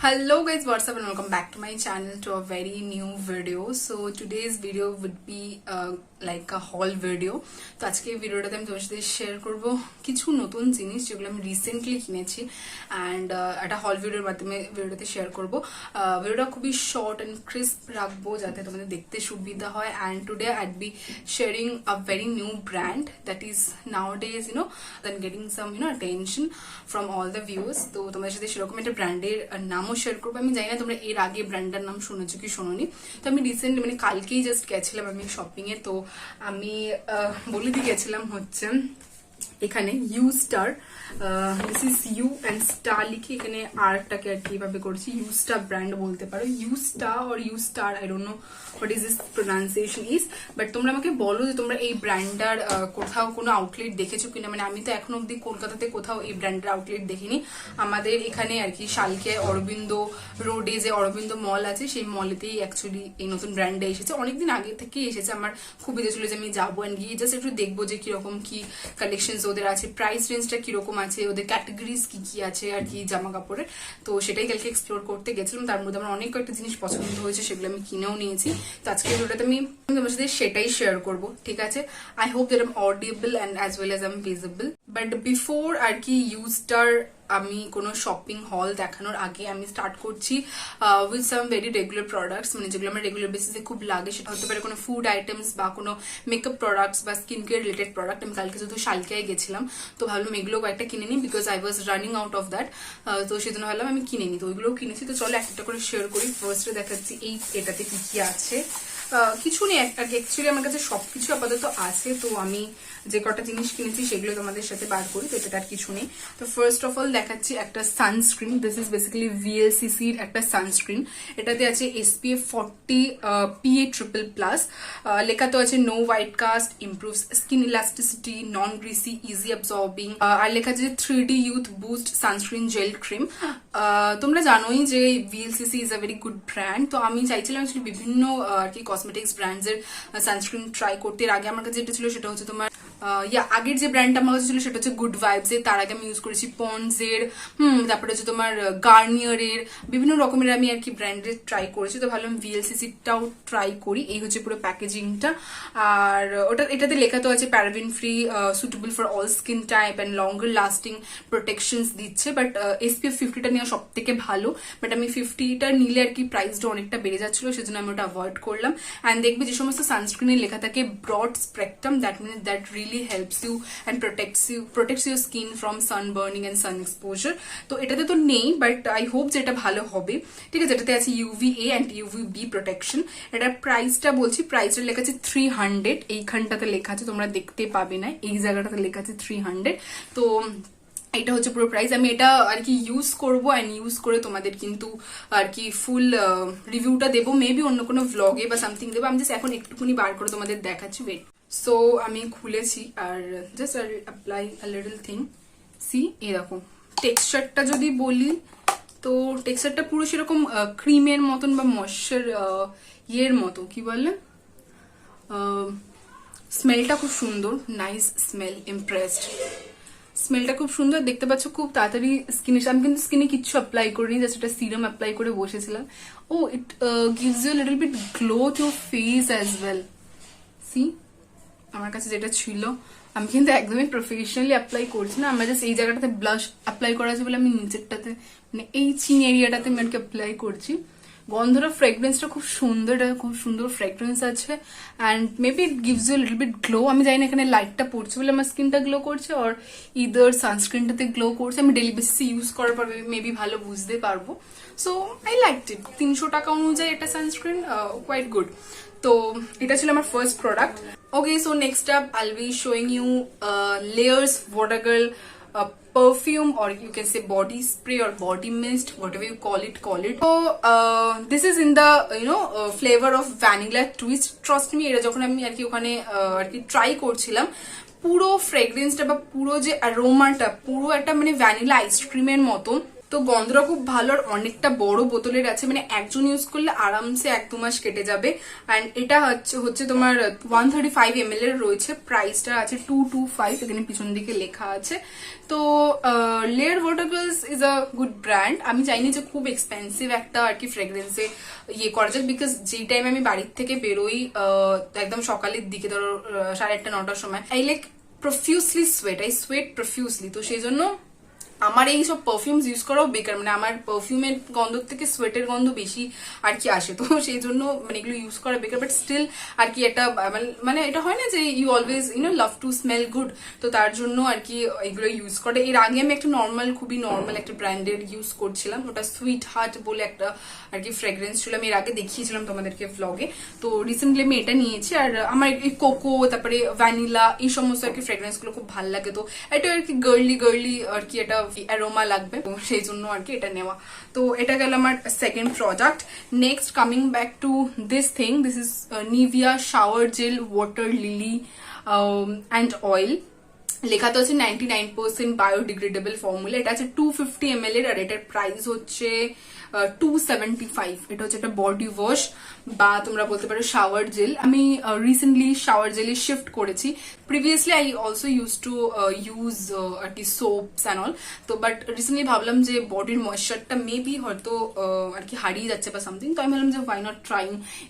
Hello guys, what's up and welcome back to my channel to a very new video. So today's video would be like a haul video. তো আজকে এই ভিডিওটাতে আমি তোমার সাথে share করব কিছু নতুন জিনিস যেগুলো আমি রিসেন্টলি কিনেছি অ্যান্ড একটা হল ভিডিওর মাধ্যমে ভিডিওটাতে শেয়ার করব। ভিডিওটা খুবই শর্ট অ্যান্ড ক্রিস্প রাখবো যাতে তোমাদের দেখতে সুবিধা হয়। And today I'd be sharing a very new brand that is nowadays then getting some attention from all the viewers. তো তোমাদের সাথে সেরকম একটা ব্র্যান্ডের নামও শেয়ার করবো। আমি জানি না তোমরা এর আগে ব্র্যান্ডটার নাম শুনেছো কি শোনোনি। তো আমি রিসেন্টলি মানে কালকেই জাস্ট গেছিলাম আমি শপিং এ। তো আমি বলে দিয়ে গেছিলাম হচ্ছে এখানে U star, this is U and star লিখে এখানে আর্টটাকে আর কি এভাবে করেছি। ইউ স্টার ব্র্যান্ড বলতে পারো, U star or U star, I don't know what is this pronunciation is. But তোমরা আমাকে বলো যে তোমরা এই ব্র্যান্ডটার কোথাও কোনো আউটলেট দেখেছো কিনা। মানে আমি তো এখন অব্দি কলকাতাতে কোথাও এই ব্র্যান্ডের আউটলেট দেখিনি। আমাদের এখানে আর কি শালকে অরবিন্দ রোডে যে অরবিন্দ মল আছে সেই মলেতেই অ্যাকচুয়ালি এই নতুন ব্র্যান্ডটা এসেছে। অনেকদিন আগে থেকেই এসেছে। আমার খুব ইচ্ছে ছিল যে আমি যাবো অ্যান্ড গিয়ে জাস্ট একটু দেখবো যে কিরকম কি কালেকশন ওদের আছে, প্রাইস রেঞ্জটা কিরকম আছে, ওদের ক্যাটাগরিজ কি কি আছে আর কি জামা কাপড়ের। তো সেটাই কালকে এক্সপ্লোর করতে গেছিলাম। তার মধ্যে আমার অনেক কয়েকটা জিনিস পছন্দ হয়েছে, সেগুলো আমি কিনেও নিয়েছি। তো আজকে ভিডিওটাতে আমি তোমার সাথে সেটাই শেয়ার করব, ঠিক আছে। I hope that I am audible and as well as I am visible. But before আর কি ইউজটার আমি কোনো শপিং হল দেখানোর আগে আমি স্টার্ট করছি with some very regular products, মানে যেগুলো আমার রেগুলার বেসিসে খুব লাগে। সেটা হতে পারে কোনো ফুড আইটেমস বা কোনো মেকআপ প্রোডাক্টস বা স্কিন কেয়ার রিলেটেড প্রোডাক্ট। আমি কালকে শুধু শালকায় গেছিলাম, তো ভাবলাম এগুলো কয়েকটা কিনে নিই because I was running out of that. তো সেজন্য ভাবলাম আমি কিনে নিই। তো ওইগুলোও কিনেছি। তো চলো একটা করে শেয়ার করি। ফার্স্টে দেখাচ্ছি এটাতে কি কি আছে। কিছু নেই অ্যাকচুয়ালি, আমার কাছে সবকিছু আপাতত আছে। তো আমি যে কটা জিনিস কিনেছি সেগুলো তোমাদের সাথে বার করি। তো এটা আর কিছু নেই। তো ফার্স্ট অফ অল দেখাচ্ছি একটা সানস্ক্রিন। দিস ইজ বেসিক্যালি ভিএলসিসির একটা সানস্ক্রিন। এটাতে আছে SPF 40 PA+++। লেখা তো আছে no white cast, improves skin elasticity, non greasy, easy absorbing. আর লেখা আছে 3D youth boost sunscreen gel cream. তোমরা জানোই যে VLCC is a very good brand. তো আমি চাইছিলাম অ্যাকচুয়ালি বিভিন্ন আর কি কসমেটিক্স ব্র্যান্ডসের সানস্ক্রিন ট্রাই করতে। এর আগে আমার কাছে যেটা ছিল সেটা হচ্ছে তোমার আগের যে ব্র্যান্ডটা আমার কাছে ছিল সেটা হচ্ছে গুড ভাইবস এর। তার আগে আমি ইউজ করেছি পন্ডস এর, তারপরে হচ্ছে তোমার গার্নিয়ার এর, বিভিন্ন রকমের আমি আর কি ব্র্যান্ডের ট্রাই করেছি। তো ভাবলাম ভিএলসিসিটাও ট্রাই করি। এই হচ্ছে পুরো প্যাকেজিংটা। আর এটাতে লেখা তো আছে paraben free, suitable for all skin type and longer lasting protections দিচ্ছে। বাট SPF 50টা নেওয়া সব থেকে ভালো। বাট আমি 50টা নিলে আর কি প্রাইসটা অনেকটা বেড়ে যাচ্ছিল, সেজন্য আমি ওটা অ্যাভয়েড করলাম। অ্যান্ড দেখবে যে সমস্ত সানস্ক্রিনে লেখা থাকে broad spectrum, that means that really helps you and protects your skin from sunburning and sun exposure. তো এটাতে তো নেই, বাট আই হোপ যে এটা ভালো হবে, ঠিক আছে। এটাতে আছে UVA and UVB প্রোটেকশন। এটার প্রাইসটা বলছি, প্রাইসটা লেখা আছে 300। এইখানটাতে লেখা আছে, তোমরা দেখতে পাবে না, এই জায়গাটাতে লেখা আছে 300। তো এটা হচ্ছে পুরো প্রাইস। আমি এটা আর কি ইউজ করবো অ্যান্ড ইউজ করে তোমাদের কিন্তু আর কি ফুল রিভিউটা দেবো, মেবি অন্য কোনো ভ্লগে বা সামথিং দেবো। আমি জাস্ট এখন একটুখানি বার করে তোমাদের দেখাচ্ছি। ওয়েট, সো আমি খুলেছি আর just apply a little thing. See এরকম টেক্সচারটা যদি বলি তো টেক্সচারটা পুরো সেরকম ক্রিমের মতন বা ময়শ্চার ইয়ের মতো, কি বলে, স্মেলটা খুব সুন্দর, নাইস স্মেল, ইমপ্রেসড। স্মেলটা খুব সুন্দর, দেখতে পাচ্ছ খুব তাড়াতাড়ি স্কিনে। আমি কিন্তু স্কিনে কিচ্ছু অ্যাপ্লাই করিনি, জাস্ট একটা সিরাম অ্যাপ্লাই করে বসেছিলাম। ও it gives you little bit glow to your face as well. See আমার কাছে যেটা ছিল, আমি কিন্তু একদমই প্রফেশনালি অ্যাপ্লাই করছি না। আমার জাস্ট এই জায়গাটাতে ব্লাশ অ্যাপ্লাই করা আছে বলে আমি নিচেরটাতে মানে এই চিন এরিয়াটাতে আমি আর কি অ্যাপ্লাই করছি। গন্ধটা ফ্রেগরেন্সটা খুব সুন্দর, এটা খুব সুন্দর ফ্রেগরেন্স আছে and maybe it gives you little bit glow. আমি জানি না এখানে লাইটটা পড়ছে বলে আমার স্কিনটা গ্লো করছে অর ইদার সানস্ক্রিনটাতে গ্লো করছে। আমি ডেলি বেসিসে ইউজ করার পর মেবি ভালো বুঝতে পারবো। সো আই লাইকড ইট। 300 টাকা অনুযায়ী এটা সানস্ক্রিন কোয়াইট গুড। তো এটা ছিল আমার first product. Okay, so next up I'll be showing you Layer'r Wottagirl perfume, or you can say body spray or body mist, whatever you call it. So this is in the flavor of vanilla twist. Trust me, এটা যখন আমি আর কি ওখানে আর কি try করছিলাম, পুরো ফ্রেগরেন্সটা বা পুরো যে অ্যারোমাটা পুরো একটা মানে ভ্যানিলা আইসক্রিমের মতো। তো গন্ধটা খুব ভালো, আর অনেকটা বড় বোতলের আছে, মানে একজন ইউজ করলে আরামসে 1-2 মাস কেটে যাবে। অ্যান্ড এটা হচ্ছে তোমার 135 ml এর রয়েছে, প্রাইসটা আছে 225, এখানে পিছন দিকে লেখা আছে। তো Layer'r Wottagirls is a good brand. আমি চাইনি যে খুব এক্সপেন্সিভ একটা আর কি ফ্রেগ্রেন্সে ইয়ে করা যাক, বিকজ যেই টাইমে আমি বাড়ির থেকে বেরোই একদম সকালের দিকে, ধরো 8:30-9টার সময়, I like profusely sweat, I sweat profusely. তো সেই জন্য আমার এই সব পারফিউমস ইউজ করাও বেকার, মানে আমার পারফিউমের গন্ধ থেকে সোয়েটের গন্ধ বেশি আর কি আসে, তো সেই জন্য মানে এগুলো ইউজ করা বেকার। বাট স্টিল আর কি এটা মানে এটা হয় না যে you always love to smell good, তো তার জন্য আর কি এগুলো ইউজ করে। এর আগে আমি একটা খুবই নর্মাল একটা ব্র্যান্ডের ইউজ করছিলাম, ওটা সুইট হার্ট বলে একটা আর কি ফ্রেগ্রেন্স ছিল, আমি এর আগে দেখিয়েছিলাম তোমাদেরকে ভ্লগে। তো রিসেন্টলি আমি এটা নিয়েছি, আর আমার এই কোকো, তারপরে ভ্যানিলা, এই সমস্ত আর কি ফ্রেগ্রেন্স গুলো খুব ভালো লাগে। তো এটা আর কি গার্লি আর কি এটা অ্যারোমা লাগবে, তো সেই জন্য আর কি এটা নেওয়া। তো এটা গেল আমার second product. Next coming back to this thing, this is Nivea shower gel water lily and oil. লেখা তো আছে 99% বায়োডিগ্রেডেবল ফর্মুলা। এটা আছে 250 ml এর, আর এটার প্রাইস হচ্ছে 275। এটা হচ্ছে একটা বডি ওয়াশ বা তোমরা বলতে পারো শাওয়ার জেল। আমি রিসেন্টলি শাওয়ার জেলে শিফট করেছি। Previously I also use to use আর কি সোপস অ্যান্ড অল, তো বাট রিসেন্টলি ভাবলাম যে বডির ময়েশ্চারটা মেবি হয়তো আর কি হারিয়ে যাচ্ছে বা সামথিং, তো আমি ভাবলাম যে why not trying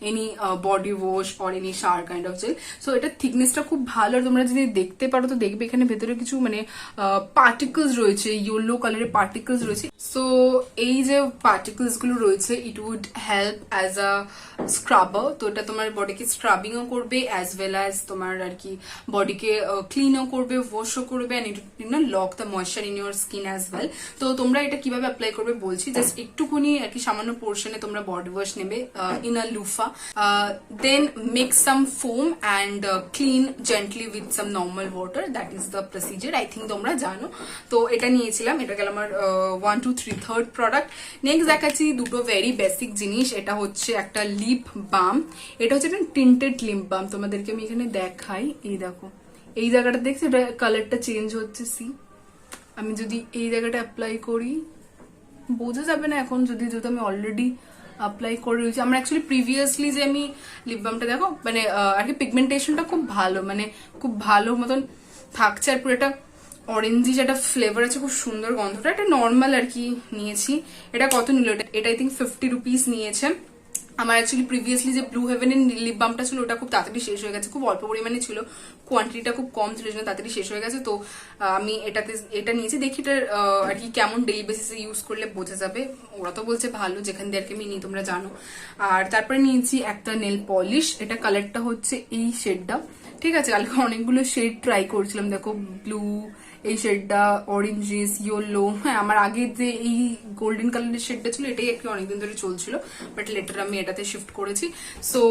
any body wash or any shower kind of gel. So এটার থিকনেসটা খুব ভালো, আর তোমরা যদি দেখতে পারো তো দেখবে এখানে ভেতরে কিছু মানে পার্টিকলস রয়েছে, ইয়েলো কালারের পার্টিকলস রয়েছে। সো এই যে পার্টিকলস গুলো রয়েছে, it would help as a scrubber. তো এটা তোমার বডিকে স্ক্রাবিংও করবে অ্যাজ ওয়েল অ্যাজ তোমার আর কি বডিকে ক্লিনও করবে, ওয়াশও করবে, and it lock the moisture in your skin as well. তো তোমরা এটা কিভাবে অ্যাপ্লাই করবে বলছি। জাস্ট একটুখানি আর কি সামান্য পোর্শনে তোমরা বডি ওয়াশ নেবে in a loofah, then mix some foam and clean gently with some normal water. That is the procedure, I think তোমরা জানো। তো এটা নিয়েছিলাম, এটা গেল আমার 1, 2, 3 থার্ড প্রোডাক্ট। নেক্সট দেখাচ্ছি দুটো ভেরি বেসিক জিনিস। এটা হচ্ছে একটা লিপ বাম, এটা হচ্ছে একটা টিন্টেড লিপ বাম। তোমাদেরকে আমি এখানে দেখাই, এই দেখো এই জায়গাটা দেখছি, এটা কালারটা চেঞ্জ হচ্ছে। আমি যদি এই জায়গাটা অ্যাপ্লাই করি বোঝা যাবে না এখন, যদি আমি অলরেডি অ্যাপ্লাই করে রয়েছি। আমরা অ্যাকচুয়ালি প্রিভিয়াসলি যে আমি লিপ বামটা দেখো মানে আর কি পিগমেন্টেশনটা খুব ভালো, মানে খুব ভালো মতন থাকছে, আর পুরো একটা অরেঞ্জি যেটা ফ্লেভার আছে, খুব সুন্দর গন্ধটা। এটা নর্মাল আর কি নিয়েছি। এটা কত নিল? এটা আই থিঙ্ক 50 রুপিস নিয়েছে। আমার অ্যাকচুয়ালি প্রিভিয়াসলি যে ব্লু হেভেনের লিপ বামটা ছিল ওটা খুব তাড়াতাড়ি শেষ হয়ে গেছে, খুব অল্প পরিমাণে ছিল, কোয়ান্টিটিটা খুব কম ছিল, জন্য তাড়াতাড়ি শেষ হয়ে গেছে। তো আমি এটা নিয়েছি, দেখি এটা আর কি কেমন ডেইলি বেসিসে ইউজ করলে বোঝা যাবে। ওরা তো বলছে ভালো, যেখান দিয়ে আর কি আমি নিই তোমরা জানো। আর তারপরে নিয়েছি একটা নেল পলিশ, এটা কালারটা হচ্ছে এই শেডটা, ঠিক আছে। কালকে অনেকগুলো শেড ট্রাই করছিলাম, দেখো ব্লু, এই শেডটা, অরেঞ্জিস, ইয়েলো। হ্যাঁ, আমার আগে যে এই গোল্ডেন কালারের শেডটা ছিল এটাই আর কি অনেকদিন ধরে চলছিল, বাট লেটার আমি এটাতে শিফট করেছি। সো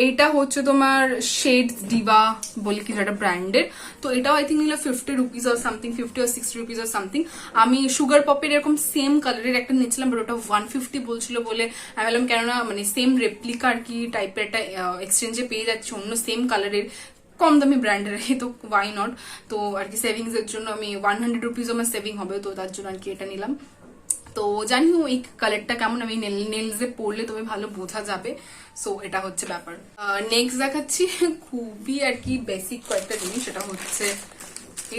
এইটা হচ্ছে তোমার শেডস ডিভা বলে কিছু একটা ব্র্যান্ডের। তো এটাও আই থিঙ্ক নিল 50 rupees or something, 50 or 60 rupees or something. আমি সুগার পপের এরকম সেম কালারের একটা নিয়েছিলাম, বাট ওটা 150 বলছিল বলে আমি বললাম কেননা মানে সেম রেপ্লিকা আর কি টাইপের একটা এক্সচেঞ্জে পেয়ে যাচ্ছে অন্য সেম কালারের কম দামি ব্র্যান্ডের, তো ওয়াই নট। তো আর কি সেভিংস এর জন্য আমি 100 রুপিস আমার সেভিং হবে, তো তার জন্য আর কি এটা নিলাম। তো জানি এই কালারটা কেমন, আমি নেলসে পরলে তবে ভালো বোঝা যাবে। সো এটা হচ্ছে ব্যাপার। নেক্সট দেখাচ্ছি খুবই আর কি বেসিক কয়েকটা জিনিস। সেটা হচ্ছে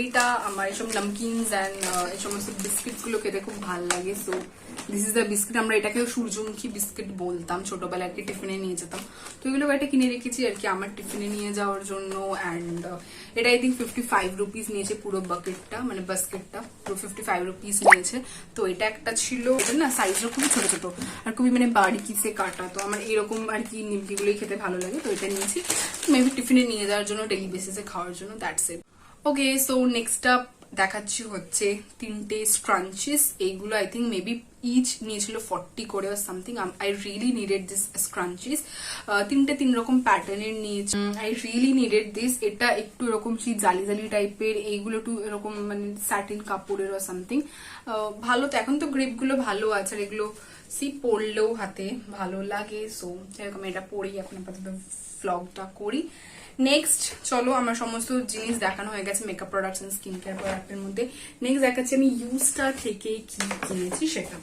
এইটা, আমার এইসব নামকিনস অ্যান্ড এই সমস্ত বিস্কিট গুলো খেতে খুব ভালো লাগে। So this is the biscuit. আমরা এটাকে সূর্যমুখী বিস্কিট বলতাম ছোটবেলায়, আর কি টিফিনে নিয়ে যেতাম। তো এগুলো একটা কিনে রেখেছি আর কি আমার টিফিনে নিয়ে যাওয়ার জন্য। অ্যান্ড এটা আই থিঙ্ক 55 রুপিস নিয়েছে পুরো বাকেটটা, মানে বাস্কেটটা পুরো 55 রুপিস নিয়েছে। তো এটা একটা ছিল, এটা না সাইজটা খুবই ছোট ছোট আর খুবই মানে বারিকিসে কাটা। তো আমার এরকম আর কি নিমকিগুলোই খেতে ভালো লাগে, তো এটা নিয়েছি মেবি টিফিনে নিয়ে যাওয়ার জন্য, ডেইলি বেসিসে খাওয়ার জন্য। That's it. Okay, so next up দেখাচ্ছি হচ্ছে 3টে স্ক্রাঞ্চিস। এইগুলো আই থিঙ্ক মেবি ইচ নিয়েছিল 40 করে আর something. I really needed this scrunchies. 3টে 3 রকম প্যাটার্নের নিয়েছি। I really needed this. এটা একটু এরকম সেই জালি জালি টাইপের, এইগুলো একটু এরকম মানে স্যাটিন কাপড়ের আর সামথিং। ভালো তো, এখন তো গ্রিপ গুলো ভালো আছে, আর এগুলো পরলেও হাতে ভালো লাগে। সো এরকম এটা পরেই এখন আপাতত ভ্লগটা করি। নেক্সট চলো, আমার সমস্ত জিনিস দেখানো হয়ে গেছে makeup products and skin care প্রোডাক্টের মধ্যে। নেক্সট দেখাচ্ছি আমি ইউস্টার থেকে কি কিনেছি সেটা।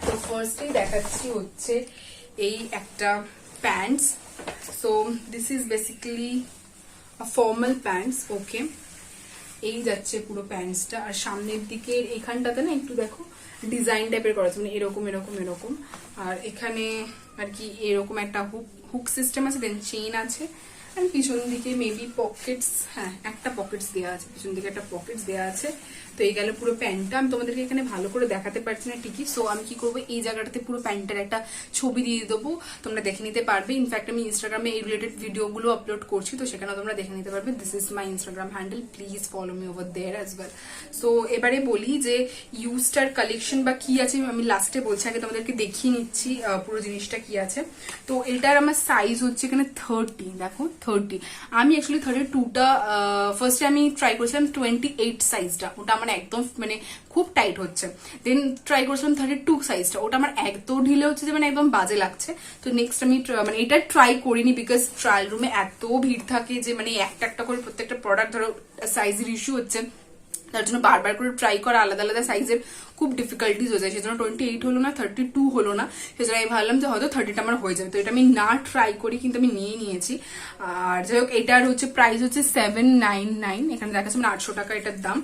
তো ফার্স্টে দেখাচ্ছি হচ্ছে এই একটা pants. So this is basically formal pants. Okay, এই যাচ্ছে পুরো প্যান্টসটা, আর সামনের দিকে এখানটাতে না একটু দেখো ডিজাইন টাইপের করা আছে, মানে এরকম এরকম এরকম, আর এখানে আর কি এরকম একটা হুক সিস্টেম আছে, দেন চেইন আছে, আর পিছন দিকে মেবি পকেটস, হ্যাঁ একটা পকেটস দেওয়া আছে, পিছন দিকে একটা পকেটস দেওয়া আছে। তো এই গেল পুরো প্যান্টটা। আমি তোমাদেরকে এখানে ভালো করে দেখাতে পারছি না ঠিকই, সো আমি কি করবো এই জায়গাটাতে পুরো প্যান্টের একটা ছবি দিয়ে দেবো, তোমরা দেখে নিতে পারবে। ইনফ্যাক্ট আমি ইনস্টাগ্রামে এই রিলেটেড ভিডিওগুলো আপলোড করছি, তো সেখানে তোমরা দেখে নিতে পারবে। This is my Instagram handle, please follow me over there as well. So এবারে বলি যে ইউস্টার কালেকশন বা কি আছে আমি লাস্টে বলছি, আগে তোমাদেরকে দেখিয়ে নিচ্ছি পুরো জিনিসটা কি আছে। তো এটার আমার সাইজ হচ্ছে এখানে 30, দেখো 30। আমি অ্যাকচুয়ালি 32টা ফার্স্টে আমি ট্রাই করেছিলাম 28 সাইজটা, ওটা আমার একদম মানে খুব টাইট হচ্ছে। দেন ট্রাই করেছিলাম 32 সাইজটা, ওটা আমার এত ঢিলে হচ্ছে যে মানে একদম বাজে লাগছে। তো নেক্সট আমি মানে এটা ট্রাই করিনি, বিকজ ট্রায়াল রুমে এত ভিড় থাকে যে মানে একটা একটা করে প্রত্যেকটা প্রোডাক্ট ধরো সাইজের ইস্যু হচ্ছে, তার জন্য বারবার করে ট্রাই করা আলাদা আলাদা সাইজের খুব ডিফিকাল্টিজ হয়ে যায়। সেজন্য 28 হলো না, 32 হলো না, সেজন্য আমি ভাবলাম যে হয়তো 30টা আমার হয়ে যাবে। তো এটা আমি না ট্রাই করি কিন্তু আমি নিয়ে নিয়েছি। আর যাই হোক, এটার হচ্ছে প্রাইস হচ্ছে 799, এখানে দেখাচ্ছে মানে 800 টাকা এটার দাম।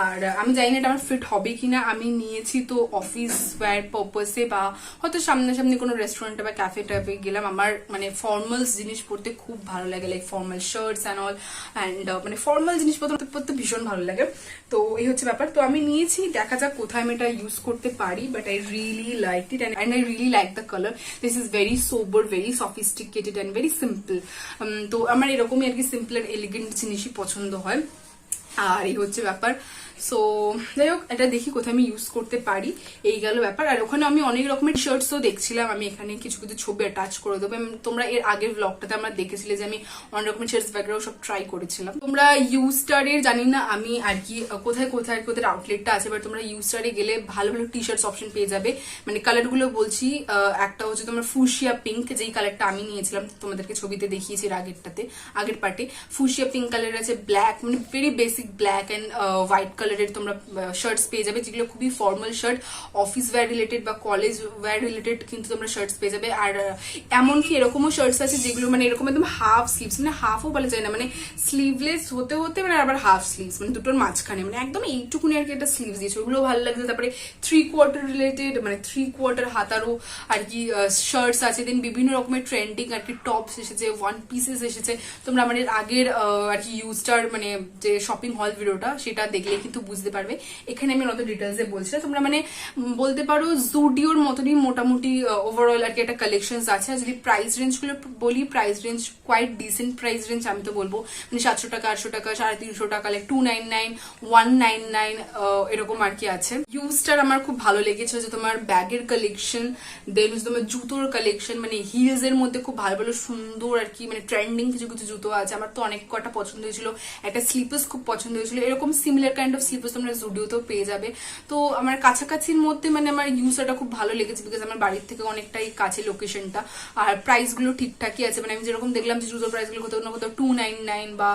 আর আমি জানি না এটা আমার ফিট হবে কিনা, আমি নিয়েছি তো অফিস ওয়্যার পারপাসে বা হয়তো সামনাসামনি কোনো রেস্টুরেন্টে বা ক্যাফে ট্যাফে গেলাম। আমার মানে ফর্মালস জিনিস পরতে খুব ভালো লাগে, like formal shirts and all, and মানে ফর্মাল জিনিস পরতে ভীষণ ভালো লাগে। তো এই হচ্ছে ব্যাপার। তো আমি নিয়েছি, দেখা যাক কোথায় আমি এটা ইউজ করতে পারি, but I really like it and I really like the colour. This is very sober, very sophisticated and very simple. তো আমার এরকমই আর কি সিম্পল আর এলিগেন্ট জিনিসই পছন্দ হয়। আর এই হচ্ছে ব্যাপার। সো যাই হোক, এটা দেখি কোথায় আমি ইউজ করতে পারি, এই গেল ব্যাপার। আর ওখানে আমি অনেক রকমের শার্টসও দেখছিলাম, আমি এখানে কিছু কিছু ছবি অ্যাটাচ করে দেবো। তোমরা এর আগের ব্লগটাতে আমরা দেখেছিলে যে আমি অনেক রকমের শার্টস ব্যাগরাও সব ট্রাই করেছিলাম। তোমরা ইউস্টারের জানি না আমি আর কি কোথায় কোথায় কোথায় আউটলেটটা আছে, বাট তোমরা ইউস্টারে গেলে ভালো ভালো টি শার্টস অপশন পেয়ে যাবে। মানে কালারগুলো বলছি, একটা হচ্ছে তোমার ফুশিয়া পিঙ্ক, যেই কালারটা আমি নিয়েছিলাম তোমাদেরকে ছবিতে দেখিয়েছি আগের পার্টে। ফুশিয়া পিঙ্ক কালার আছে, ব্ল্যাক মানে very basic black and white কালারের তোমরা শার্টস পেয়ে যাবে, যেগুলো খুবই formal shirt, office wear related বা কলেজ ওয়্যার রিলেটেড কিন্তু তোমরা শার্টস পেয়ে যাবে। আর এমনকি এরকমও শার্টস আছে যেগুলো মানে এরকম একদম হাফ স্লিভস, মানে হাফও বলা যায় না, মানে স্লিভলেস হতে হতে মানে আবার হাফ স্লিভস, মানে দুটোর মাঝখানে মানে একদম এইটুকুনি আর কি একটা স্লিভস দিয়েছে, ওগুলো ভালো লাগছে। তারপরে 3/4 রিলেটেড মানে 3/4 হাতারও আর কি শার্টস আছে। দেন বিভিন্ন রকমের ট্রেন্ডিং আর কি টপস এসেছে, ওয়ান পিসেস এসেছে। তোমরা আমাদের আগের আর কি ইউস্টার মানে যে শপিং হল ভিডিওটা সেটা দেখলে কিন্তু বুঝতে পারবে। এখানে আমি অত ডিটেলসে বলছি না, তোমরা মানে বলতে পারো জুডিওর মতনই মোটামুটি ওভারঅল আর কি একটা কালেকশনস আছে। আর যদি প্রাইস রেঞ্জ গুলো বলি, price range quite decent price range আমি তো বলবো, মানে 700 টাকা, 800 টাকা, 350 টাকা, লাইক 299, 199 এরকম আর কি আছে। ইউস্টার আমার খুব ভালো লেগেছে যে তোমার ব্যাগের কালেকশন, দেন তোমার জুতোর কালেকশন, মানে হিলস এর মধ্যে খুব ভালো ভালো সুন্দর আর কি মানে ট্রেন্ডিং কিছু কিছু জুতো আছে। আমার তো অনেক কটা পছন্দ হয়েছিল, একটা স্লিপার্স খুব পছন্দ হয়েছিল, এরকম সিমিলার কাইন্ড অফ স্লিপার্স তোমরা জুডিওতেও পেয়ে যাবে। তো আমার কাছাকাছির মধ্যে মানে আমার ইউজটা খুব ভালো লেগেছে, বিকজ আমার বাড়ির থেকে অনেকটাই কাছে লোকেশনটা, আর প্রাইস গুলো ঠিকঠাকই আছে। মানে আমি যেরকম দেখলাম যে জুতোর প্রাইস গুলো কোথাও না কোথাও 299 বা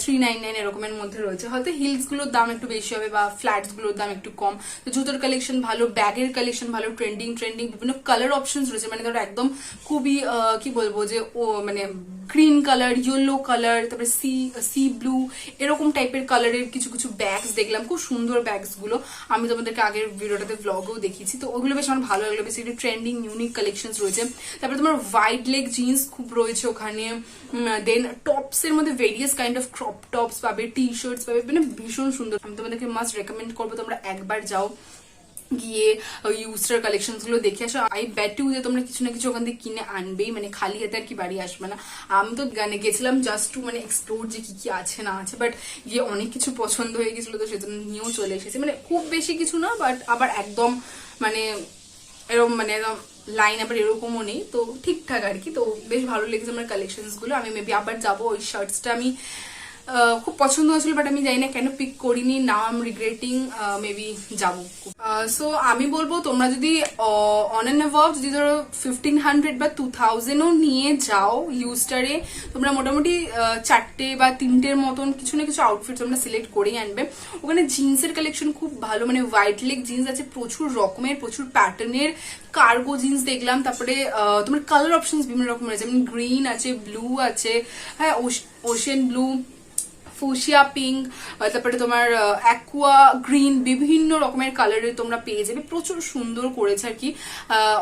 399 এরকমের মধ্যে রয়েছে, হয়তো হিলস গুলোর দাম একটু বেশি হবে বা ফ্ল্যাটস গুলোর দাম একটু কম। তো জুতোর কালেকশন ভালো, ব্যাগের কালেকশন ভালো, ট্রেন্ডিং বিভিন্ন কালার অপশনস রয়েছে। মানে ধরো একদম খুবই কি বলবো যে ও মানে গ্রিন কালার, ইয়েলো কালার, তারপরে সি ব্লু এরকম টাইপের কালারের কিছু কিছু ব্যাগস দেখলাম, খুব সুন্দর ব্যাগস গুলো। আমি তোমাদেরকে আগের ভিডিওটাতে ব্লগেও দেখিয়েছি, তো ওগুলো বেশ আমার ভালো লাগলো। বেশি ট্রেন্ডিং ইউনিক কালেকশনস রয়েছে। তারপরে তোমার ওয়াইড লেগ জিন্স খুব রয়েছে ওখানে। দেন টপস এর মধ্যে various kind of crop tops পাবে, টি শার্টস পাবে, মানে ভীষণ সুন্দর। আমি তোমাদেরকে মাস্ট রেকমেন্ড করবো তোমরা একবার যাও, গিয়ে ইউস্টার কালেকশন গুলো দেখে আসো। আই বেট ইউ যে তোমরা কিছু না কিছু ওখান থেকে কিনে আনবেই, মানে খালি হাতে আর কি বাড়ি আসবে না। আমি তো গেছিলাম জাস্ট টু মানে এক্সপ্লোর যে কি কি আছে না আছে, বাট গিয়ে অনেক কিছু পছন্দ হয়ে গেছিল, তো সেজন্য নিয়েও চলে এসেছি। মানে খুব বেশি কিছু না, বাট আবার একদম মানে এরকম মানে একদম লাইন আবার এরকমও নেই, তো ঠিকঠাক আর কি। তো বেশ ভালো লেগেছে আমার কালেকশনস গুলো। আমি মেবি আবার যাবো, ওই শার্টসটা আমি খুব পছন্দ হয়েছিল, বাট আমি জানি না কেন পিক করিনি। Now I am regretting, maybe যাবো। সো আমি বলবো তোমরা যদি অন অ্যান্ড অ্যাভাব যদি ধরো 1500 বা 2000ও নিয়ে যাও ইউস্টারে, তোমরা মোটামুটি 4টে বা 3টের মতন কিছু না কিছু আউটফিট তোমরা সিলেক্ট করেই আনবে। ওখানে জিন্সের কালেকশন খুব ভালো, মানে হোয়াইট লেগ জিন্স আছে প্রচুর রকমের, প্রচুর প্যাটার্নের কার্গো জিন্স দেখলাম। তারপরে তোমার কালার অপশনস বিভিন্ন রকমের আছে, যেমন গ্রিন আছে, ব্লু আছে, হ্যাঁ ওশেন ব্লু, ফুশিয়া পিঙ্ক, তারপরে তোমার অ্যাকুয়া গ্রিন, বিভিন্ন রকমের কালারের তোমরা পেয়ে যাবে। প্রচুর সুন্দর করেছে আর কি।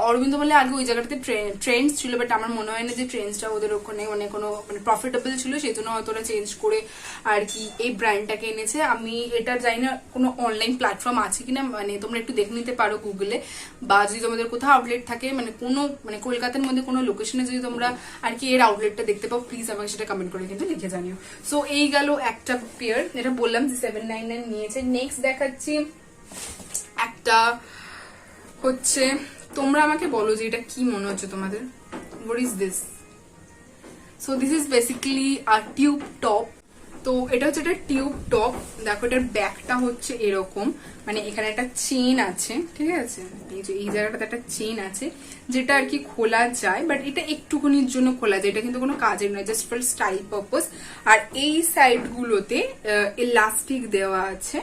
অরবিন্দ বলে আগে ওই জায়গাটাতে ট্রেন্ডস ছিল, বাট আমার মনে হয় না যে ট্রেন্ডসটা ওদের ওখানে মানে কোনো মানে প্রফিটেবল ছিল, সেই জন্য হয়তো ওরা চেঞ্জ করে আর কি এই ব্র্যান্ডটাকে এনেছে। আমি এটা জানি না কোনো অনলাইন প্ল্যাটফর্ম আছে কিনা, মানে তোমরা একটু দেখে নিতে পারো গুগলে, বা যদি তোমাদের কোথাও আউটলেট থাকে মানে কোনো মানে কলকাতার মধ্যে কোনো লোকেশনে যদি তোমরা আর কি এর আউটলেটটা দেখতে পাও, প্লিজ আমাকে সেটা কমেন্ট করে কিন্তু লিখে জানিও। সো এই গেল একটা পেয়ার, এটা বললাম যে 799 নিয়েছে। নেক্সট দেখাচ্ছি একটা হচ্ছে, তোমরা আমাকে বলো যে এটা কি মনে হচ্ছে তোমাদের, what is this? So this is basically a tube top. তো এটা হচ্ছে একটা টিউব টপ। দেখো এটার ব্যাকটা হচ্ছে এরকম, মানে এখানে একটা চেন আছে, ঠিক আছে, এই যে এই জায়গাটাতে একটা চেন আছে যেটা আর কি খোলা যায়, বাট এটা একটুখানির জন্য খোলা যায়, এটা কিন্তু কোনো কাজের নয়, জাস্ট ফর স্টাইল পারপাস। আর এই সাইড গুলোতে ইলাস্টিক দেওয়া আছে,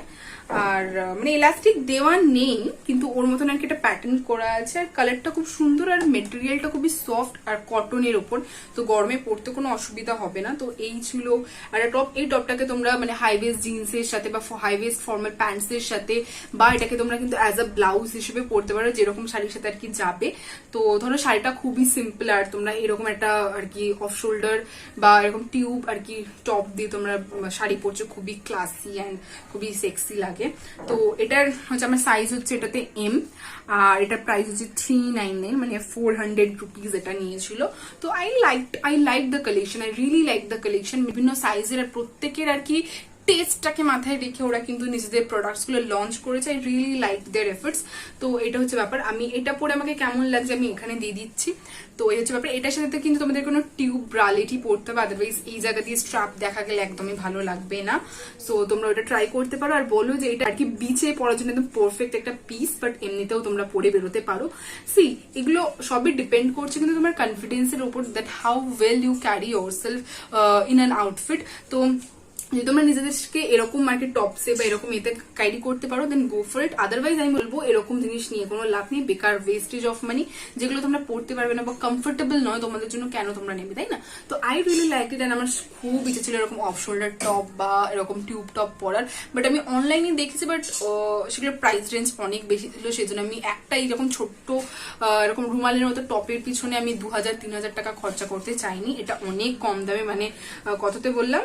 আর মানে ইলাস্টিক দেওয়া নেই কিন্তু ওর মতন আর কি একটা প্যাটার্ন করা আছে, আর কালারটা খুব সুন্দর, আর মেটেরিয়ালটা খুবই সফট আর কটনের ওপর, তো গরমে পড়তে কোনো অসুবিধা হবে না। তো এই ছিল আর টপ। এই টপটাকে তোমরা মানে হাইওয়েস্ট জিন্সের সাথে বা হাইওয়েস্ট ফর্মাল প্যান্টস এর সাথে, বা এটাকে তোমরা কিন্তু অ্যাজ আ ব্লাউজ হিসেবে পরতে পারো, যেরকম শাড়ির সাথে আর কি যাবে। তো ধরো শাড়িটা খুবই সিম্পল, আর তোমরা এরকম একটা আর কি অফ শোল্ডার বা এরকম টিউব আর কি টপ দিয়ে তোমরা শাড়ি পরছো, খুবই ক্লাসি অ্যান্ড খুবই সেক্সি লাগে। তো এটার হচ্ছে আমার সাইজ হচ্ছে এটাতে এম, আর এটার প্রাইস হচ্ছে 399, মানে 400 রুপিস এটা নিয়েছিল। তো I like the collection, I really like the collection. বিভিন্ন সাইজের আর প্রত্যেকের আর কি টেস্টটাকে মাথায় রেখে ওরা কিন্তু নিজেদের প্রোডাক্টস গুলো লঞ্চ করেছে। I really like their efforts. তো এটা হচ্ছে ব্যাপার। আমি এটা পরে আমাকে কেমন লাগছে আমি এখানে দিয়ে দিচ্ছি। তো এই হচ্ছে ব্যাপার। এটার সাথে কিন্তু তোমাদের কোনো টিউব ব্রালেটই পড়তে হবে, আদারওয়াইজ এই জায়গা দিয়ে স্ট্র্যাপ দেখা গেলে একদমই ভালো লাগবে না। সো তোমরা ওটা ট্রাই করতে পারো, আর বলো যে এটা আর কি বিচে পড়ার জন্য একদম পারফেক্ট একটা পিস, বাট এমনিতেও তোমরা পরে বেরোতে পারো। সি এগুলো সবই ডিপেন্ড করছে কিন্তু তোমার কনফিডেন্সের উপর, that how well you carry yourself in an outfit. তো যদি তোমরা নিজেদেরকে এরকম মার্কেট টপসে বা এরকম এতে ক্যারি করতে পারো, দেন গো ফর ইট। আদারওয়াইজ আমি বলবো এরকম জিনিস নিয়ে কোনো লাভ নেই, বেকার ওয়েস্টেজ অফ মানি, যেগুলো তোমরা পড়তে পারবে না বা কমফোর্টেবল নয় তোমাদের জন্য, কেন তোমরা নেবে, তাই না? তো I really like it, and আমার খুব ইচ্ছে ছিল এরকম অফ শোল্ডার টপ বা এরকম টিউব টপ পরার, বাট আমি অনলাইনে দেখেছি, বাট সেগুলোর প্রাইস রেঞ্জ অনেক বেশি ছিল, সেজন্য আমি একটা এরকম ছোট্ট এরকম রুমালের মতো টপের পিছনে আমি 2000-3000 টাকা খরচা করতে চাইনি। এটা অনেক কম দামে, মানে কততে বললাম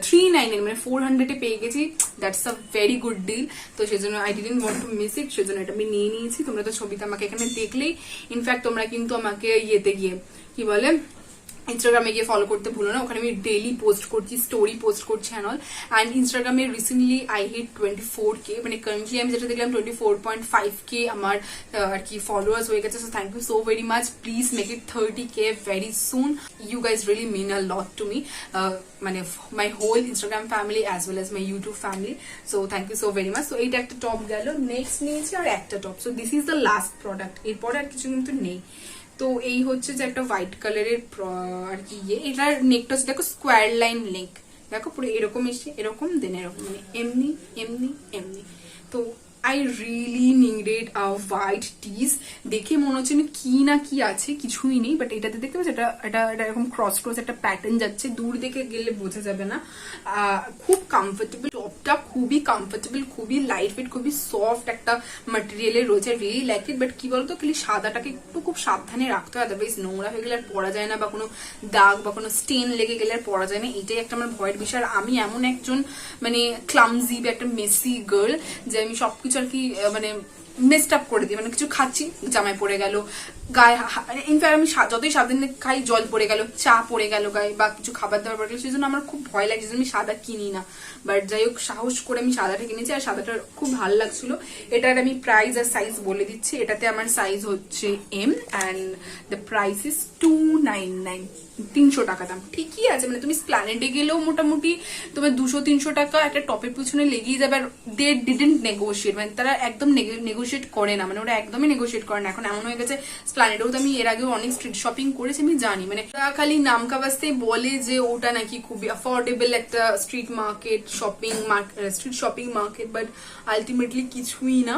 399, মানে 400-এ পেয়ে গেছি। That's a very good deal. তো সেজন্য I didn't want to miss it, সেজন্য এটা আমি নিয়ে নিয়েছি। তোমরা তো ছবিতে আমাকে এখানে দেখলেই, ইনফ্যাক্ট তোমরা কিন্তু আমাকে ইয়েতে গিয়ে কি বলে ইনস্টাগ্রামে গিয়ে ফলো করতে ভুলো না, ওখানে আমি ডেইলি পোস্ট করছি, স্টোরি পোস্ট করছি অ্যান্ড ইনস্টাগ্রামে রিসেন্টলি আই হিট 24K, মানে কারেন্টলি আমি যেটা দেখলাম 24.5K আমার আর কি ফলোয়ার্স হয়ে গেছে। So thank you so very much, please make it 30K very soon. You guys really mean a lot to me, মানে my whole Instagram family as well as my YouTube family. So thank you so very much. So এইটা একটা top গেল, next নিয়েছি আর একটা top. So this is the last product, এরপরে আর কিছু কিন্তু নেই। তো এই হচ্ছে যে একটা হোয়াইট কালারের আর কি এটার নেকটা হচ্ছে দেখো স্কোয়ার লাইন নেক, দেখো পুরো এরকম এসে এরকম দেন এরকম, মানে এমনি এমনি এমনি। তো I really needed a white tees. দেখে মনে হচ্ছে কি না কি আছে, কিছুই নেই, বাট এটাতে দেখতে পাচ্ছি এটা এটা এটা এরকম ক্রস ক্রস একটা প্যাটার্ন যাচ্ছে, দূর দেখে গেলে বোঝা যাবে না। খুব কমফোর্টেবল টপটা, খুবই কমফোর্টেবল, খুবই লাইট ওয়েট, খুবই সফট একটা ম্যাটেরিয়ালের রয়েছে, রিয়েলি লাইক ইট। বাট কি বলতো, খালি সাদাটাকে একটু খুব সাবধানে রাখতে হয়, আদারওয়াইজ নোংরা হয়ে গেলে আর পরা যায় না, বা কোনো দাগ বা কোনো স্টেন লেগে গেলে আর পরা যায় না। এটাই একটা আমার ভয়ের বিষয়। আর আমি এমন একজন মানে ক্লামজি বা একটা মেসি গার্ল যে আমি সবকিছু আর কি মানে মেস্ট আপ করে দিই, মানে কিছু খাচ্ছি জামায় পড়ে গেল গায়ে, ইনফ্যাক্ট আমি যতই সাবধানে খাই জল পড়ে গেল, চা পড়ে গেল গায়ে, বা কিছু খাবার দাবার পড়ে গেল, সেই জন্য আমার খুব ভয় লাগে, আমি সাদা কিনি না। বাট যাই হোক, সাহস করে আমি সাদাটা কিনেছি, আর সাদাটা খুব ভালো লাগছিল। এটার আমি প্রাইস আর সাইজ বলে দিচ্ছি। এটাতে আমার সাইজ হচ্ছে M and the price is 299, 300 টাকা দাম। ঠিকই আছে, মানে তুমি স্প্ল্যানেডে গেলেও মোটামুটি তোমার 200-300 টাকা একটা টপের পিছনে লেগেই যাবে। আর দে ডিডেন্ট নেগোশিয়েট, মানে তারা একদম নেগোশিয়েট করে না, মানে ওরা একদমই নেগোশিয়েট করে না। এখন এমন হয়ে গেছে, স্প্ল্যানেডেও তো আমি এর আগেও অনেক স্ট্রিট শপিং করেছি, আমি জানি, মানে খালি নামকা বাস্তে বলে যে ওটা নাকি খুবই অ্যাফোর্ডেবল একটা street shopping market, but ultimately কিছুই না।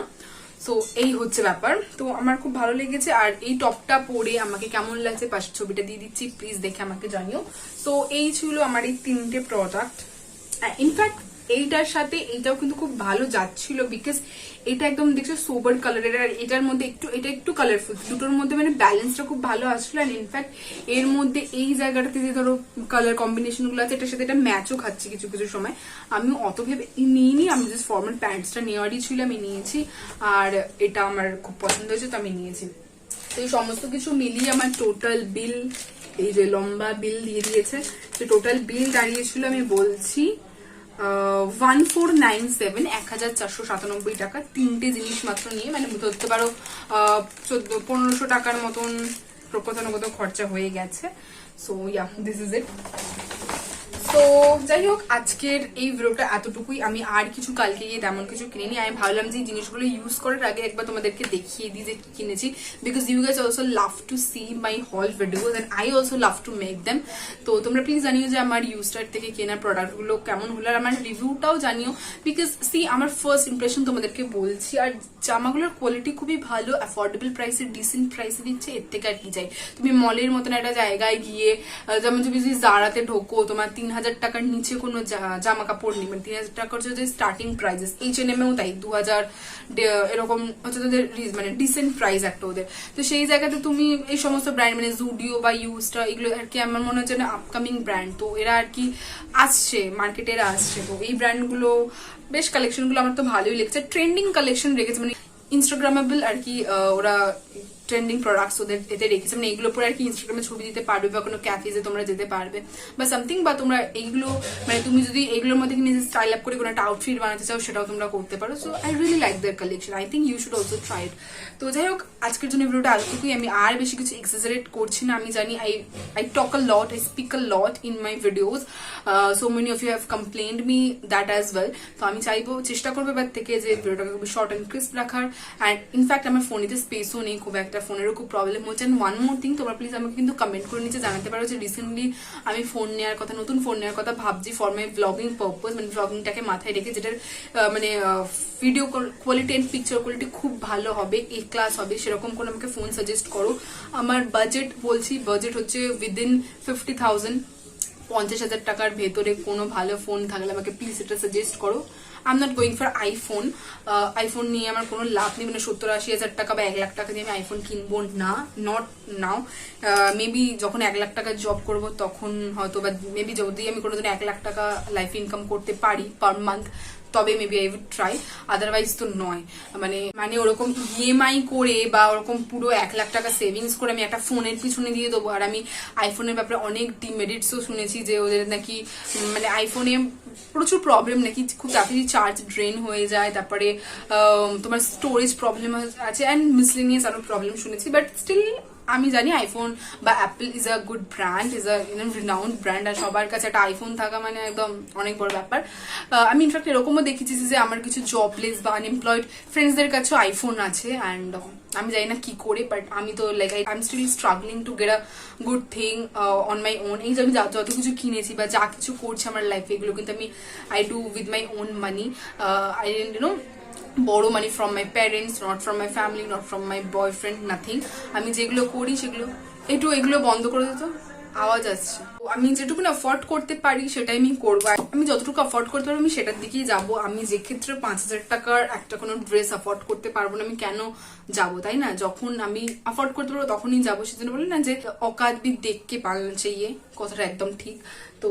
সো এই হচ্ছে ব্যাপার। তো আমার খুব ভালো লেগেছে। আর এই টপটা পরে আমাকে কেমন লাগছে পাশের ছবিটা দিয়ে দিচ্ছি, প্লিজ দেখে আমাকে জানিও। সো এই ছিল আমার এই 3টে প্রোডাক্ট। ইনফ্যাক্ট এইটার সাথে এইটাও কিন্তু খুব ভালো যাচ্ছিল, বিকজ এটা একদম দেখছো সোবার কালারের, আর এটার মধ্যে এটা একটু কালারফুল, দুটোর মধ্যে মানে ব্যালেন্সটা খুব ভালো আসলো। আর ইনফ্যাক্ট এর মধ্যে এই জায়গাটাতে যে ধরো কালার কম্বিনেশন গুলো আছে, এটার সাথে এটা ম্যাচও খাচ্ছে কিছু কিছু সময়। আমি অত ভেবে নিইনি, আমি জাস্ট ফর্মাল প্যান্টসটা নেওয়ারই ছিল, আমি নিয়েছি। আর এটা আমার খুব পছন্দ হয়েছে, তো আমি নিয়েছি। তো এই সমস্ত কিছু মিলিয়ে আমার টোটাল বিল, এই যে লম্বা বিল দিয়ে দিয়েছে, তো টোটাল বিল দাঁড়িয়েছিল, আমি বলছি 1497, 1497 টাকা, 3টে জিনিস মাত্র নিয়ে, মানে ধরতে পারো 1500 টাকার মতন কোথাও না কোথাও খরচা হয়ে গেছে। So yeah, this is it. তো যাই হোক, আজকের এই ভিডিওটা এতটুকুই। আমি আর কিছু কালকে গিয়ে তেমন কিছু কিনিনি। আমি ভাবলাম যে এই জিনিসগুলো ইউজ করার আগে একবার তোমাদেরকে দেখিয়ে দিই যে কি কিনেছি, because you guys also love to see my haul videos and I also love to make them. তো তোমরা প্লিজ জানিও যে আমার ইউস্টার থেকে কেনা প্রোডাক্টগুলো কেমন হলো, আর আমার রিভিউটাও জানিও, বিকজ সি আমার ফার্স্ট ইমপ্রেশন তোমাদেরকে বলছি। আর জামাগুলোর কোয়ালিটি খুবই ভালো, অ্যাফোর্ডেবল প্রাইসে, ডিসেন্ট প্রাইসে দিচ্ছে, এর থেকে আর কি চাই। তুমি মলের মতন একটা জায়গায় গিয়ে, যেমন তুমি যদি জারাতে ঢোকো, তোমার 3000 টাকার নিচে কোনো জামা কাপড় নেই, মানে 3000 টাকার যে স্টার্টিং প্রাইজেস। H&M-এও তাই 2000 এরকম হচ্ছে তাদের, মানে ডিসেন্ট প্রাইস একটা ওদের। তো সেই জায়গাতে তুমি এই সমস্ত ব্র্যান্ড, মানে জুডিও বা ইউস্টা, এগুলো আর কি আমার মনে হচ্ছে না আপকামিং ব্র্যান্ড, তো এরা আর কি আসছে মার্কেটে, এরা আসছে। তো এই ব্র্যান্ডগুলো বেশ, কালেকশনগুলো আমার তো ভালোই লেগেছে, ট্রেন্ডিং কালেকশন রেখেছে, মানে ইনস্টাগ্রামেবল আর কি, ওরা ট্রেন্ডিং প্রোডাক্টস ওদের এতে রেখেছে, মানে এইগুলো পরে আর কি ইনস্টাগ্রামে ছবি দিতে পারবে, বা কোনো ক্যাফেজে তোমরা যেতে পারবে বা সামথিং, বা তোমরা এইগুলো, মানে তুমি যদি এইগুলোর মধ্যে নিজে স্টাইল আপ করে কোনো একটা আউটফিট বানাতে চাও, সেটাও তোমরা করতে পারো। So I really like their collection, I think you should also try it. তো যাই হোক, আজকের জন্য ভিডিওটা এতটুকুই। আমি আর বেশি কিছু এক্সাজারেট করছি না, আমি জানি I talk a lot, I speak a lot in my videos, so many of you have complained me that as well. তো আমি চাইবো, চেষ্টা করবো এবার থেকে যে ভিডিওটাকে খুবই শর্ট অ্যান্ড ক্রিস্প রাখার। অ্যান্ড ইনফ্যাক্ট আমার ফোনেতে স্পেসও নেই খুব একটা, ফোনেরও খুব প্রবলেম হচ্ছে। ওয়ান মোর থিং, তোমরা প্লিজ আমাকে কিন্তু কমেন্ট করে নিচে জানাতে পারো যে রিসেন্টলি আমি ফোন নেওয়ার কথা, নতুন ফোন নেওয়ার কথা ভাবছি ফর মাই ব্লগিং পারপোজ, মানে ব্লগিংটাকে মাথায় রেখে, যেটার মানে video quality and picture quality খুব ভালো হবে, এ ক্লাস হবে, সেরকম করে আমাকে ফোন সাজেস্ট করো। আমার বাজেট হচ্ছে উইদিন 50,000, 50,000 টাকার ভেতরে কোনো ভালো ফোন থাকলে আমাকে প্লিজ এটা সাজেস্ট করো। I am not going for iPhone. IPhone নিয়ে আমার কোনো লাভ নেই, মানে 70-80 হাজার টাকা বা 1 লাখ টাকা দিয়ে আমি আইফোন কিনবো না, নট নাও। মেবি যখন 1 লাখ টাকা জব করবো তখন হয়তো, বা মেবি যদি আমি কোনোদিন 1 লাখ টাকা লাইফ ইনকাম করতে পারি পার মান্থ, তবে maybe I would try, otherwise তো নয়। মানে ওরকম ইএমআই করে বা ওরকম পুরো 1 লাখ টাকা সেভিংস করে আমি একটা ফোনের পিছনে দিয়ে দেবো। আর আমি আইফোনের ব্যাপারে অনেক ডিমেরিটসও শুনেছি, যে ওদের নাকি মানে আইফোনে প্রচুর প্রবলেম, নাকি খুব তাড়াতাড়ি চার্জ ড্রেন হয়ে যায়, তারপরে তোমার স্টোরেজ প্রবলেম আছে, অ্যান্ড মিসলেনিয়াস আরো প্রবলেম শুনেছি। বাট স্টিল আমি জানি আইফোন বা Apple is a good brand, is a renowned brand, আর সবার কাছে একটা আইফোন থাকা মানে একদম অনেক বড় ব্যাপার। আমি ইনফ্যাক্ট এরকমও দেখেছি যে আমার কিছু জবলেস বা আনএমপ্লয়েড ফ্রেন্ডসদের কাছেও আইফোন আছে, অ্যান্ড আমি জানি না কি করে, বাট আমি তো like I am still struggling to get a good thing on my own. এই যে আমি যত কিছু কিনেছি বা যা কিছু করছি আমার লাইফে, এগুলো কিন্তু আমি I do with my own money. I borrow money from my parents, not from my family, not from my boyfriend, nothing. আমি যেগুলো করি সেগুলো এগুলো বন্ধ করে দিত, আওয়াজ আসছে। আমি যেটুকু অ্যাফোর্ড করতে পারি সেটাই আমি করবো, আমি যতটুকু অ্যাফোর্ড করতে পারবো আমি সেটার দিকেই যাবো। আমি যে ক্ষেত্রে 5,000 টাকার একটা কোনো ড্রেস অ্যাফোর্ড করতে পারবো না, আমি কেন যাবো, তাই না? যখন আমি অ্যাফোর্ড করতে পারবো তখনই যাবো। সেজন্য বলে না যে অকাত ভি দেখ কে পালনা চাইয়ে, কথাটা একদম ঠিক। তো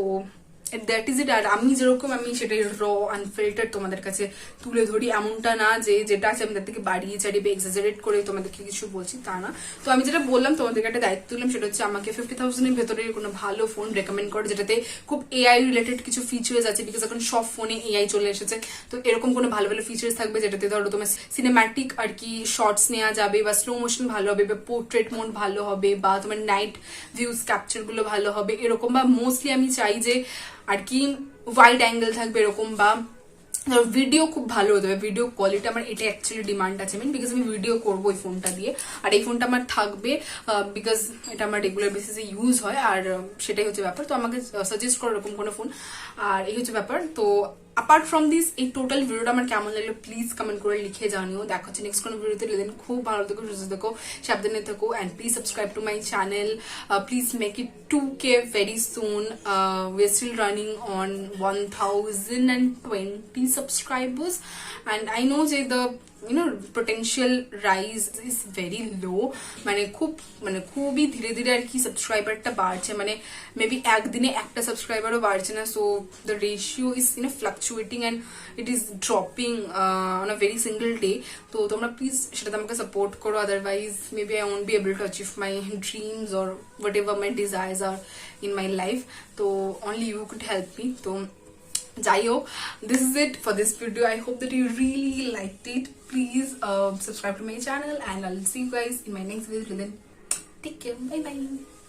দ্যাট ইজ ইট। আর আমি যেরকম আমি সেটাই র আনফিল্টার তোমাদের কাছে তুলে ধরি, এমনটা না যে যেটা আছে আমি তার থেকে বাড়িয়ে চাড়িয়ে এক্সাজারেট করে তোমাদেরকে কিছু বলছি, তা না। তো আমি যেটা বললাম তোমাদেরকে একটা দায়িত্ব দিলাম, সেটা হচ্ছে আমাকে 50,000 এর ভেতরে কোনো ভালো ফোন রেকমেন্ড করো যেটাতে খুব এআই রিলেটেড কিছু ফিচার্স আছে, বিকজ এখন সব ফোনে এআই চলে এসেছে। তো এরকম কোনো ভালো ভালো ফিচার্স থাকবে যেটাতে ধরো তোমার সিনেম্যাটিক আর কি শর্টস নেওয়া যাবে, বা স্লো মোশন ভালো হবে, বা পোর্ট্রেট মোড ভালো হবে, বা তোমার নাইট ভিউজ ক্যাপচার গুলো ভালো হবে এরকম। বা মোস্টলি আমি চাই যে আর কি ওয়াইড অ্যাঙ্গেল থাকবে এরকম, বা ভিডিও খুব ভালো হতে হবে, ভিডিও কোয়ালিটি আমার এটা অ্যাকচুয়ালি ডিমান্ড আছে মেন, বিকজ আমি ভিডিও করবো এই ফোনটা দিয়ে। আর এই ফোনটা আমার থাকবে বিকজ এটা আমার রেগুলার বেসিসে ইউজ হয়, আর সেটাই হচ্ছে ব্যাপার। তো আমাকে সাজেস্ট করো এরকম কোনো ফোন, আর এই হচ্ছে ব্যাপার। তো অ্যাপার্ট ফ্রম দিস এই টোটাল ভিডিওটা আমার কেমন লাগলো প্লিজ কমেন্ট করে লিখে জানিও। দেখা হচ্ছে নেক্সট কোনো ভিডিওতে। দেন খুব ভালো থেকো, সুস্থ থেকো, সাবধানে থেকো, and please subscribe to my channel. Please make it 2K very soon. We're still running on 1020 subscribers, and I know that the potential rise is very low. মানে খুবই ধীরে ধীরে আর কি সাবস্ক্রাইবারটা বাড়ছে, মানে মেবি একদিনে একটা সাবস্ক্রাইবারও বাড়ছে না। So the ratio is fluctuating and it is dropping on a very single day. তো তোমরা প্লিজ সেটাতে আমাকে সাপোর্ট করো, otherwise maybe I won't be able to achieve my dreams or whatever my desires are in my life. তো only you could help me. তো যাই হোক, this is it for this video. I hope that you really liked it. Please subscribe to my channel, and I'll see you guys in my next video. Till then, take care. Bye bye.